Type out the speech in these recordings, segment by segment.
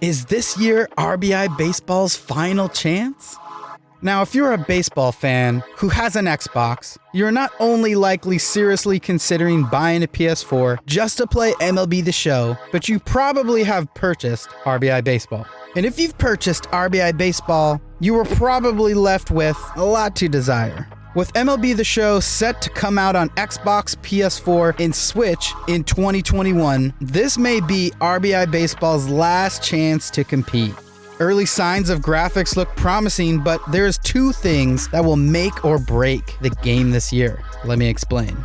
Is this year RBI Baseball's final chance? Now, if you're a baseball fan who has an Xbox, you're not only likely seriously considering buying a PS4 just to play MLB The Show, but you probably have purchased RBI Baseball. And if you've purchased RBI Baseball, you were probably left with a lot to desire. With MLB The Show set to come out on Xbox, PS4, and Switch in 2021, this may be RBI Baseball's last chance to compete. Early signs of graphics look promising, but there's two things that will make or break the game this year. Let me explain.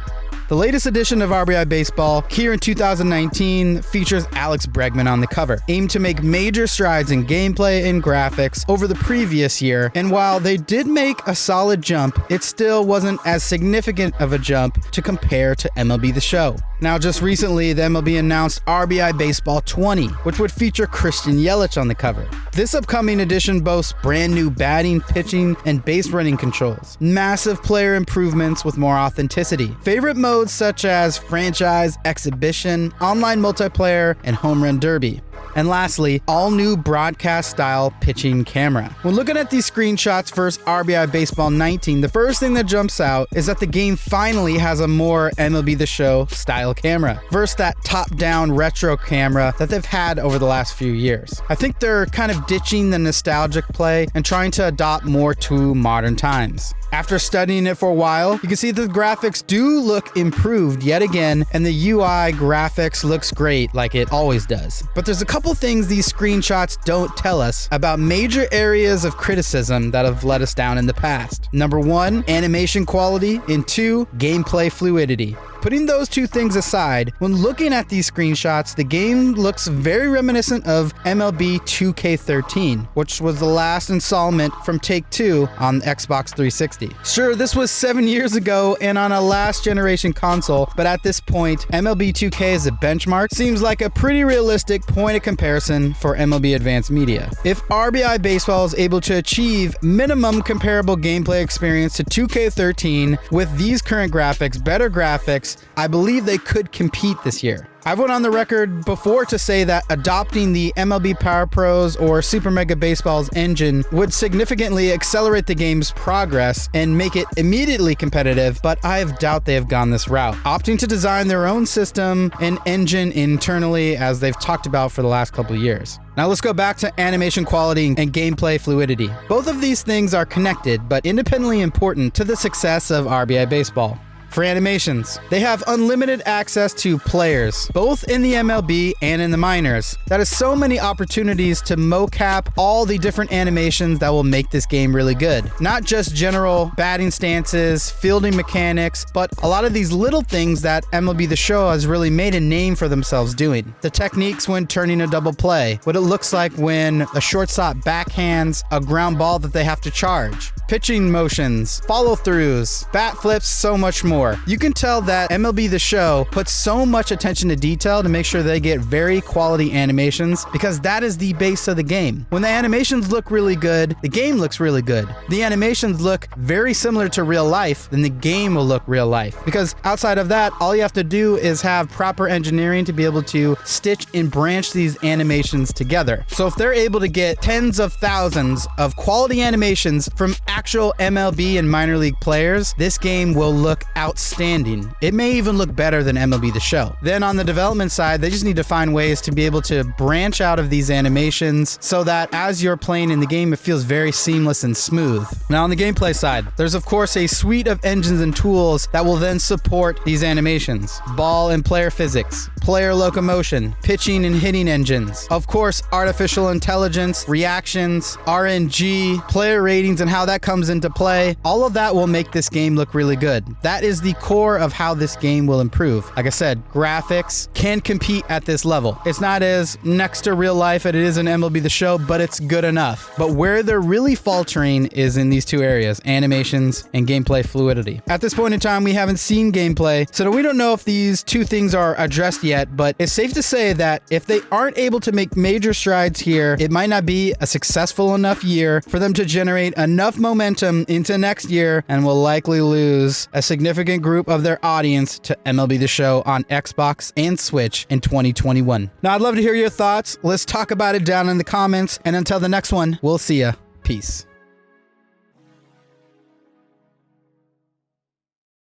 The latest edition of RBI Baseball, here in 2019, features Alex Bregman on the cover, aimed to make major strides in gameplay and graphics over the previous year, and while they did make a solid jump, it still wasn't as significant of a jump to compare to MLB The Show. Now, just recently, the MLB announced RBI Baseball 20, which would feature Christian Yelich on the cover. This upcoming edition boasts brand new batting, pitching, and base running controls, massive player improvements with more authenticity, favorite modes such as franchise, exhibition, online multiplayer, and home run derby. And lastly, all new broadcast style pitching camera. When looking at these screenshots versus RBI Baseball 19, the first thing that jumps out is that the game finally has a more MLB The Show style camera versus that top-down retro camera that they've had over the last few years. I think they're kind of ditching the nostalgic play and trying to adopt more to modern times. After studying it for a while, you can see the graphics do look improved yet again, and the UI graphics looks great like it always does. But there's a couple things these screenshots don't tell us about major areas of criticism that have let us down in the past. Number one, animation quality, and two, gameplay fluidity. Putting those two things aside, when looking at these screenshots, the game looks very reminiscent of MLB 2K13, which was the last installment from Take-Two on Xbox 360. Sure, this was 7 years ago and on a last generation console, but at this point, MLB 2K as a benchmark seems like a pretty realistic point of comparison for MLB Advanced Media. If RBI Baseball is able to achieve minimum comparable gameplay experience to 2K13 with these current graphics, better graphics, I believe they could compete this year. I've went on the record before to say that adopting the MLB Power Pros or Super Mega Baseball's engine would significantly accelerate the game's progress and make it immediately competitive, but I doubt they have gone this route, opting to design their own system and engine internally as they've talked about for the last couple of years. Now let's go back to animation quality and gameplay fluidity. Both of these things are connected, but independently important to the success of RBI Baseball. For animations, they have unlimited access to players, both in the MLB and in the minors. That is so many opportunities to mocap all the different animations that will make this game really good. Not just general batting stances, fielding mechanics, but a lot of these little things that MLB The Show has really made a name for themselves doing. The techniques when turning a double play, what it looks like when a shortstop backhands a ground ball that they have to charge, pitching motions, follow-throughs, bat flips, so much more. You can tell that MLB The Show puts so much attention to detail to make sure they get very quality animations because that is the base of the game. When the animations look really good, the game looks really good. The animations look very similar to real life, then the game will look real life. Because outside of that, all you have to do is have proper engineering to be able to stitch and branch these animations together. So if they're able to get tens of thousands of quality animations from actual MLB and minor league players, this game will look outstanding. It may even look better than MLB The Show. Then on the development side, they just need to find ways to be able to branch out of these animations so that as you're playing in the game, it feels very seamless and smooth. Now on the gameplay side, there's of course a suite of engines and tools that will then support these animations. Ball and player physics, player locomotion, pitching and hitting engines, of course artificial intelligence, reactions, RNG, player ratings and how that comes into play. All of that will make this game look really good. That is the core of how this game will improve. Like I said, graphics can compete at this level. It's not as next to real life as it is in MLB The Show, but it's good enough. But where they're really faltering is in these two areas, animations and gameplay fluidity. At this point in time, we haven't seen gameplay, so we don't know if these two things are addressed yet, but it's safe to say that if they aren't able to make major strides here, it might not be a successful enough year for them to generate enough momentum momentum into next year and will likely lose a significant group of their audience to MLB The Show on Xbox and Switch in 2021. Now, I'd love to hear your thoughts. Let's talk about it down in the comments. And until the next one, we'll see ya. Peace.